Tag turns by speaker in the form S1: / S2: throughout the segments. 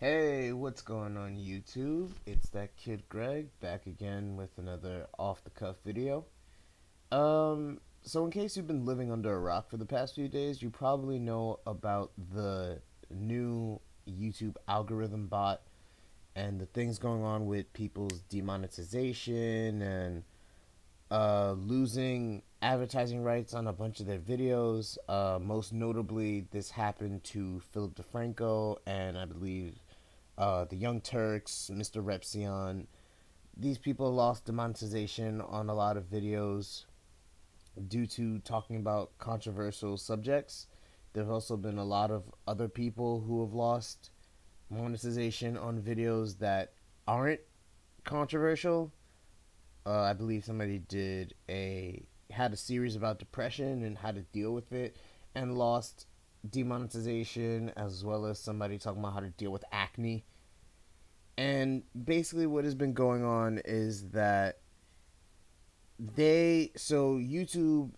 S1: Hey, what's going on YouTube? It's that kid Greg back again with another off the cuff video. So in case you've been living under a rock for the past few days, you probably know about the new YouTube algorithm bot and the things going on with people's demonetization and losing advertising rights on a bunch of their videos. Most notably, this happened to Philip DeFranco and I believe the Young Turks, Mr. Repsion. These people lost demonetization on a lot of videos due to talking about controversial subjects. There have also been a lot of other people who have lost monetization on videos that aren't controversial. I believe somebody had a series about depression and how to deal with it and lost demonetization, as well as somebody talking about how to deal with acne. And basically, what has been going on is that YouTube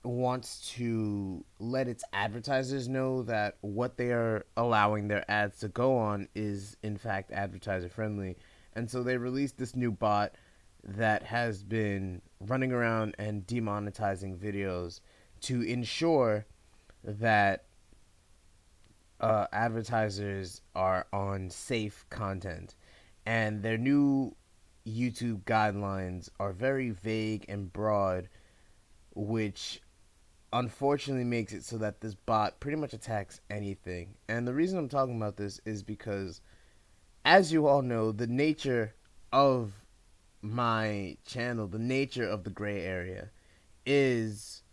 S1: wants to let its advertisers know that what they are allowing their ads to go on is in fact advertiser friendly. And so they released this new bot that has been running around and demonetizing videos to ensure that advertisers are on safe content. And their new YouTube guidelines are very vague and broad, which unfortunately makes it so that this bot pretty much attacks anything. And the reason I'm talking about this is because, as you all know, the nature of my channel, the nature of the gray area, is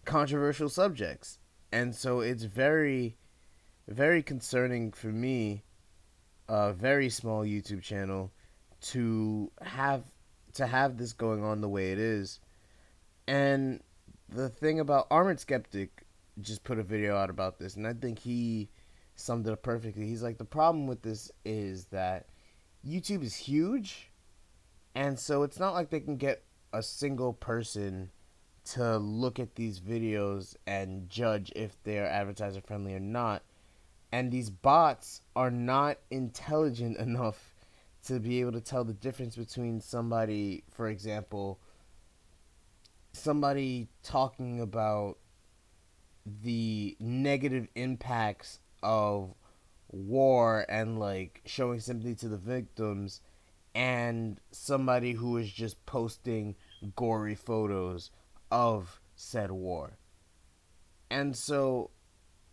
S1: controversial subjects. And so it's very, very concerning for me, a very small YouTube channel, to have this going on the way it is. And the thing about Armored Skeptic just put a video out about this, and I think he summed it up perfectly. He's like, the problem with this is that YouTube is huge, and so it's not like they can get a single person to look at these videos and judge if they're advertiser friendly or not. And these bots are not intelligent enough to be able to tell the difference between somebody, for example, somebody talking about the negative impacts of war and like showing sympathy to the victims, and somebody who is just posting gory photos of said war. And so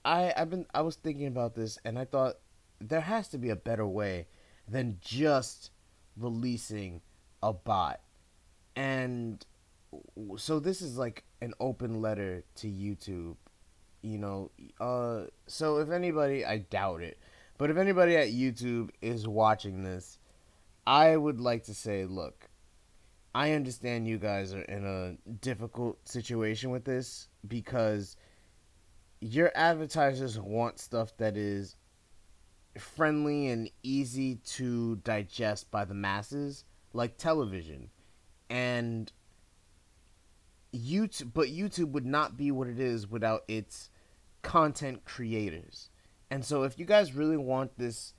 S1: I was thinking about this and I thought there has to be a better way than just releasing a bot. And so this is like an open letter to YouTube, so if anybody, I doubt it, but if anybody at YouTube is watching this, I would like to say, look, I understand you guys are in a difficult situation with this because your advertisers want stuff that is friendly and easy to digest by the masses, like television. And YouTube would not be what it is without its content creators. And so if you guys really want this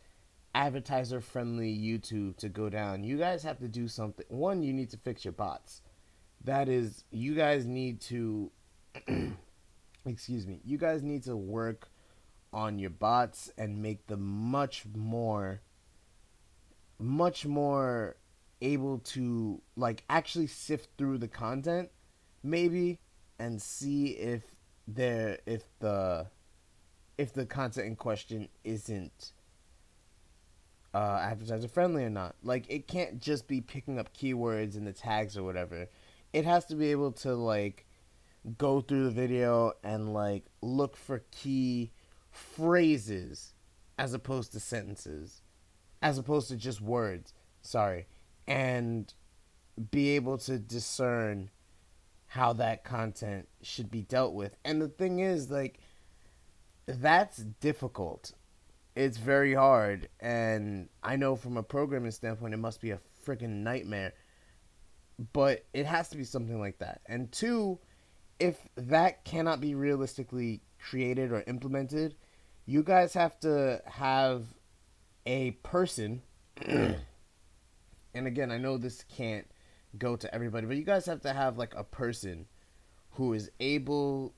S1: advertiser friendly YouTube to go down, you guys have to do something. One, you need to fix your bots. That is, you guys need to excuse me, you guys need to work on your bots and make them much more able to like actually sift through the content, maybe, and see if the content in question isn't advertiser friendly or not. Like, it can't just be picking up keywords in the tags or whatever. It has to be able to like go through the video and like look for key phrases as opposed to sentences, as opposed to just words. Sorry. And be able to discern how that content should be dealt with. And the thing is, like, that's difficult. It's very hard. And I know from a programming standpoint, it must be a freaking nightmare. But it has to be something like that. And two, if that cannot be realistically created or implemented, you guys have to have a person, and again, I know this can't go to everybody, but you guys have to have like a person who is able,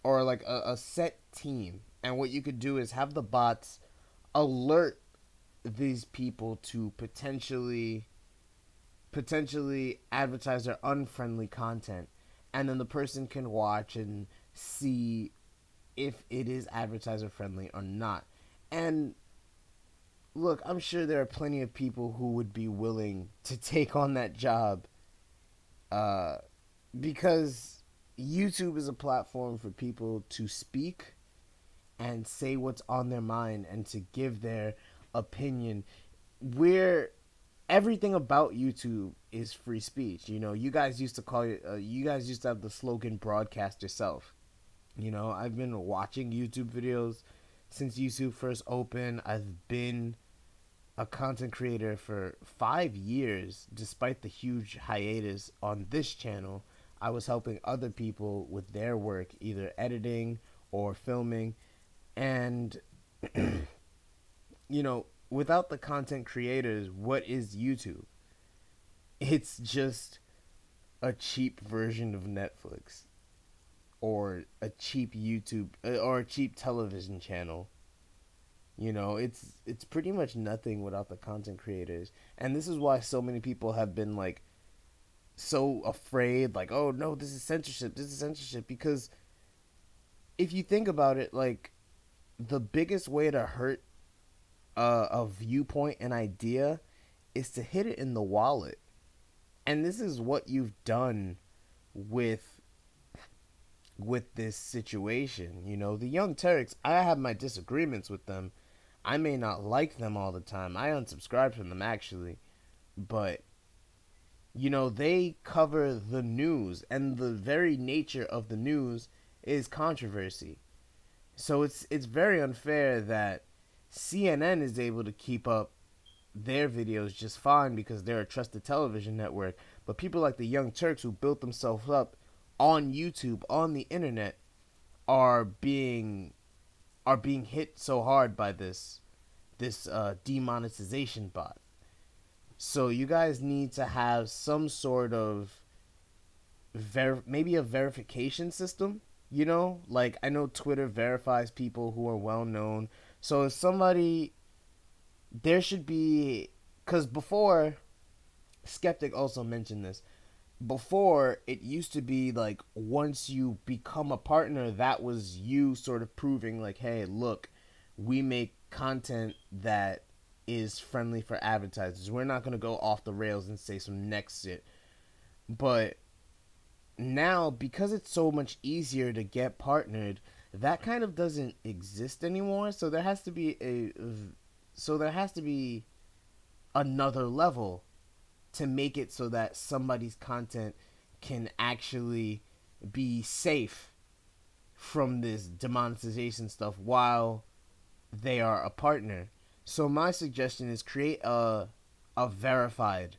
S1: or like a set team. And what you could do is have the bots alert these people to potentially advertise their unfriendly content, and then the person can watch and see if it is advertiser friendly or not. And look, I'm sure there are plenty of people who would be willing to take on that job, uh, because YouTube is a platform for people to speak and say what's on their mind and to give their opinion. Where everything about YouTube is free speech. You know, you guys used to call it. You guys used to have the slogan "broadcast yourself." You know, I've been watching YouTube videos since YouTube first opened. I've been a content creator for 5 years, despite the huge hiatus on this channel. I was helping other people with their work, either editing or filming. And, you know, without the content creators, what is YouTube? It's just a cheap version of Netflix, or a cheap YouTube, or a cheap television channel. You know, it's pretty much nothing without the content creators. And this is why so many people have been like so afraid, like, oh no, this is censorship, this is censorship. Because if you think about it, like, the biggest way to hurt a viewpoint, an idea, is to hit it in the wallet. And this is what you've done with this situation. You know, the Young Turks, I have my disagreements with them. I may not like them all the time. I unsubscribed from them, actually. But, you know, they cover the news, and the very nature of the news is controversy. So it's very unfair that CNN is able to keep up their videos just fine because they're a trusted television network. But people like the Young Turks, who built themselves up on YouTube, on the internet, are being hit so hard by this demonetization bot. So you guys need to have some sort of maybe a verification system. You know, like, I know Twitter verifies people who are well known. So if somebody, there should be, because before, Skeptic also mentioned this. Before, it used to be like, once you become a partner, that was you sort of proving like, hey, look, we make content that is friendly for advertisers. We're not going to go off the rails and say some next shit. But now, because it's so much easier to get partnered, that kind of doesn't exist anymore. So there has to be another level to make it so that somebody's content can actually be safe from this demonetization stuff while they are a partner. So my suggestion is create a verified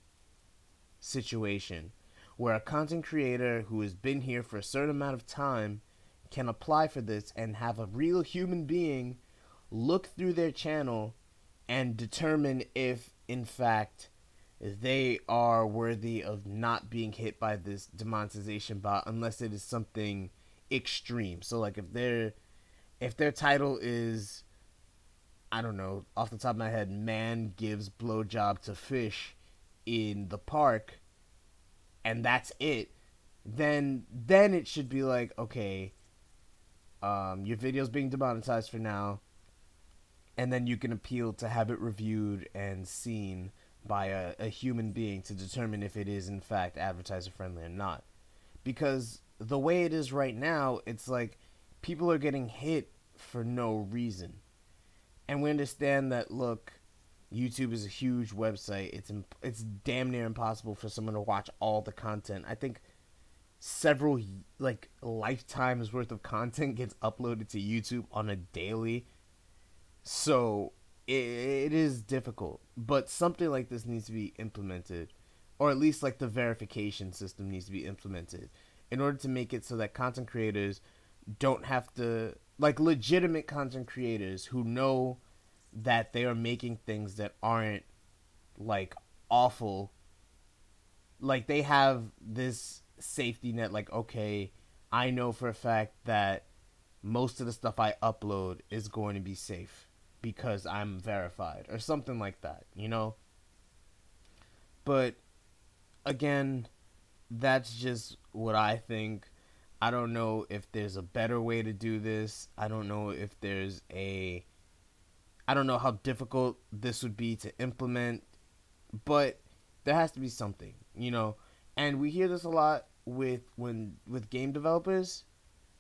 S1: situation where a content creator who has been here for a certain amount of time can apply for this and have a real human being look through their channel and determine if, in fact, they are worthy of not being hit by this demonetization bot, unless it is something extreme. So, like, if their title is, I don't know, off the top of my head, "Man gives blowjob to fish in the park," and that's it, then it should be like, okay, your video's being demonetized for now, and then you can appeal to have it reviewed and seen by a human being to determine if it is in fact advertiser friendly or not. Because the way it is right now, it's like people are getting hit for no reason. And we understand that, look, YouTube is a huge website. It's damn near impossible for someone to watch all the content. I think several, like, lifetimes worth of content gets uploaded to YouTube on a daily. So it is difficult, but something like this needs to be implemented, or at least like the verification system needs to be implemented in order to make it so that content creators don't have to, like, legitimate content creators who know that they are making things that aren't like awful. Like they have this safety net, like, okay, I know for a fact that most of the stuff I upload is going to be safe because I'm verified or something like that, you know? But again, that's just what I think. I don't know if there's a better way to do this. I don't know if there's a I don't know how difficult this would be to implement, but there has to be something, you know. And we hear this a lot with game developers,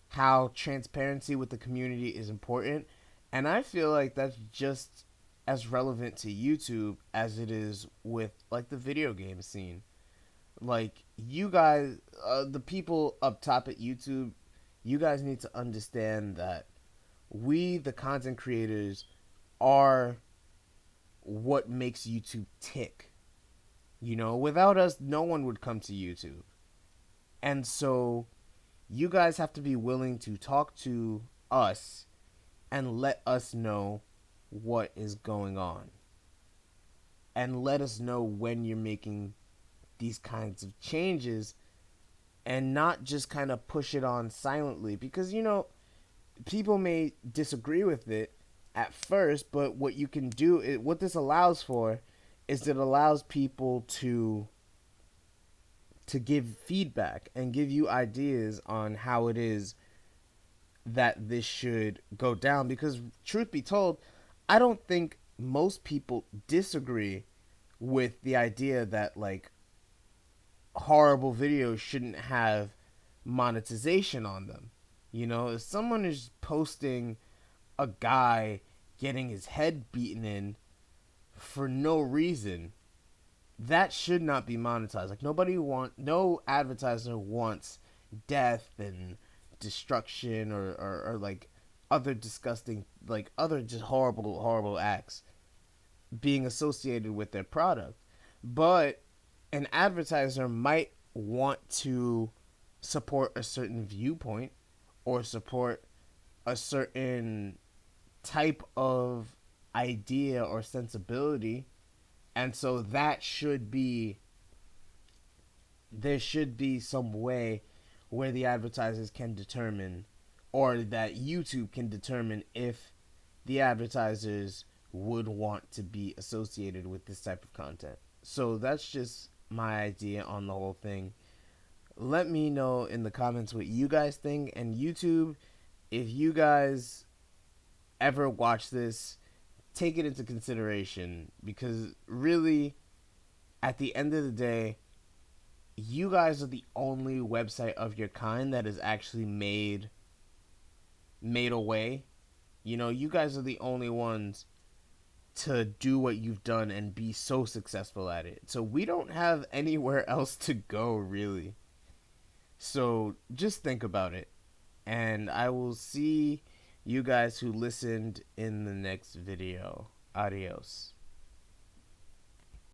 S1: how transparency with the community is important, and I feel like that's just as relevant to YouTube as it is with like the video game scene. Like you guys, the people up top at YouTube, you guys need to understand that we, the content creators, are what makes YouTube tick. You know, without us, no one would come to YouTube. And so you guys have to be willing to talk to us and let us know what is going on. And let us know when you're making these kinds of changes and not just kind of push it on silently because, you know, people may disagree with it at first, but what you can do is, what this allows for is it allows people to give feedback and give you ideas on how it is that this should go down because truth be told, I don't think most people disagree with the idea that like horrible videos shouldn't have monetization on them. You know, if someone is posting a guy getting his head beaten in for no reason, that should not be monetized. Like no advertiser wants death and destruction or like other disgusting, like other just horrible acts being associated with their product. But an advertiser might want to support a certain viewpoint or support a certain type of idea or sensibility, and so that should be there should be some way where the advertisers can determine or that YouTube can determine if the advertisers would want to be associated with this type of content. So that's just my idea on the whole thing. Let me know in the comments what you guys think, and YouTube, if you guys ever watch this, take it into consideration because really at the end of the day, you guys are the only website of your kind that has actually made a way. You know, you guys are the only ones to do what you've done and be so successful at it. So we don't have anywhere else to go really. So just think about it. And I will see you guys who listened in the next video. Adios.